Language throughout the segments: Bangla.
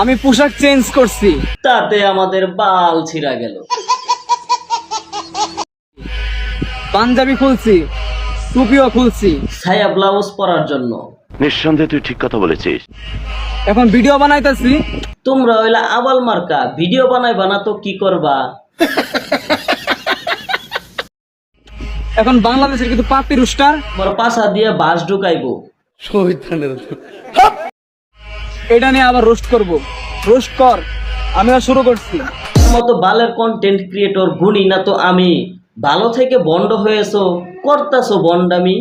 আমি পোশাক চেঞ্জ করছি, তাতে আমাদের বাল ছিঁড়া গেল। পাঞ্জাবি খুলছি, টুপিও খুলছি। ছায়া ব্লাউজ পরার জন্য। নিঃসন্দেহে তুই ঠিক কথা বলেছিস। এখন ভিডিও বানাইতেছি। তোমরা হইলা আবাল মার্কা, ভিডিও বানাইবা না তো কি করবা? এখন বাংলাদেশের কিন্তু পাপি রুস্টার তোমার পাশা দিয়ে বাস ঢুকাইবো। এটা নিয়ে আবার রোস্ট করব। রোস্ট কর, আমিও শুরু করছি। মতো বালের কন্টেন্ট ক্রিয়েটর গুণী না তো আমি। ভালো থেকে বন্ড হয়েছো, করতাছো বন্ডামি।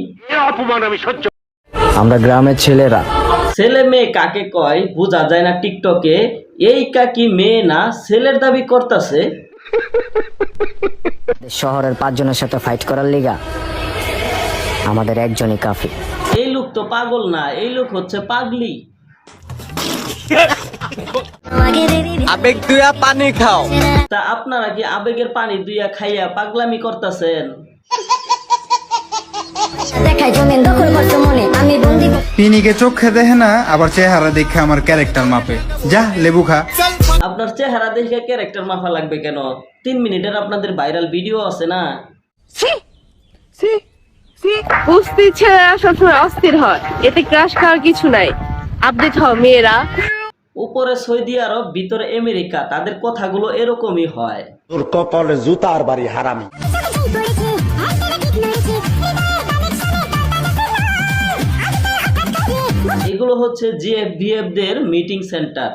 আমরা গ্রামের ছেলেরা ছেলে মেয়ে কাকে কয় বোঝা যায় না টিকটকে। এই কাকি মেয়ে না ছেলের দাবি করতাছে। শহরের 5 জনের সাথে ফাইট করার লিগা আমাদের একজনই কাফি। এই লোক তো পাগল না, এই লোক হচ্ছে পাগলি। আবেগ দুয়া পানি খাও। তা আপনারা কি আবেগের পানি দুইয়া খাইয়া পাগলামি করতাছেন? পিনিকে চোখে দেখে না, আবার চেহারা দেখে আমার ক্যারেক্টার মাপে। যা লেবু খা। আপনার চেহারা দেখে ক্যারেক্টার মাফা লাগবে কেন? 3 মিনিটের আপনাদের ভাইরাল ভিডিও আছে না? কুস্তি ছেলেরা সবসময় অস্থির হয়, এতে ক্রাশ খাওয়ার কিছু নাই। আপডেট হও মেয়েরা। উপরে সৌদি আরব, ভিতরে আমেরিকা, তাদের কথাগুলো এরকমই হয়। তোর কপালে জুতার বাড়ি হারামি। এগুলো হচ্ছে জিএফভিএফ দের মিটিং সেন্টার।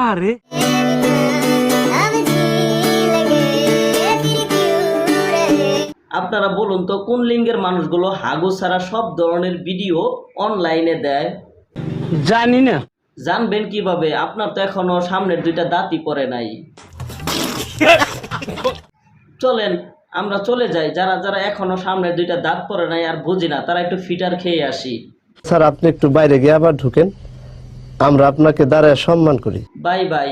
আরে আপনারা বলুন তো কোন লিঙ্গের মানুষগুলো হাগু ছাড়া সব ধরনের ভিডিও অনলাইনে দেয়? জানি না। জানবেন কিভাবে? আপনার তো এখনো সামনের 2টা দাঁতই পড়ে নাই। চলেন আমরা চলে যাই। যারা যারা এখনো সামনের 2টা দাঁত পড়ে নাই আর বুঝি না, তারা একটু ফিটার খেয়ে আসি। স্যার আপনি একটু বাইরে গিয়ে আবার ঢুকেন, আমরা আপনাকে দাঁড়ায় সম্মান করি। Bye bye.